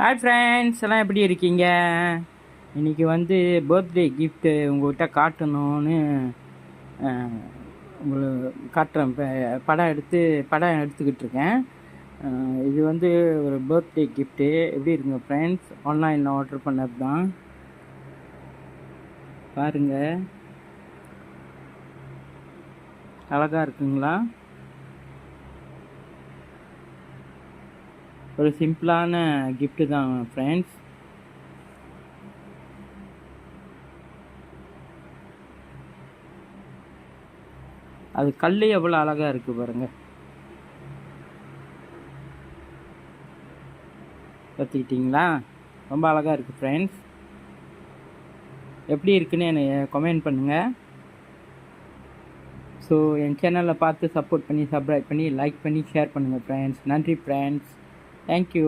Hi friends, எல்லாம் எப்படி இருக்கீங்க? இன்றைக்கி வந்து பர்த்டே கிஃப்ட்டு உங்கள்கிட்ட காட்டணும்னு உங்களை காட்டுறேன். இப்போ படம் எடுத்துக்கிட்டு இருக்கேன். இது வந்து ஒரு பர்த்டே கிஃப்ட்டு. எப்படி இருக்குங்க ஃப்ரெண்ட்ஸ்? ஆன்லைனில் ஆர்டர் பண்ணது தான். பாருங்கள், அழகாக இருக்குங்களா? ஒரு சிம்பிளான கிஃப்ட்டு தான் ஃப்ரெண்ட்ஸ். அது கல் எவ்வளோ அழகாக இருக்குது பாருங்கள். பார்த்துக்கிட்டிங்களா? ரொம்ப அழகாக இருக்குது ஃப்ரெண்ட்ஸ். எப்படி இருக்குன்னு என்னை கமெண்ட் பண்ணுங்கள். ஸோ என் சேனலை பார்த்து சப்போர்ட் பண்ணி, சப்ஸ்கிரைப் பண்ணி, லைக் பண்ணி, ஷேர் பண்ணுங்கள் ஃப்ரெண்ட்ஸ். நன்றி ஃப்ரெண்ட்ஸ். தேங்க்யூ.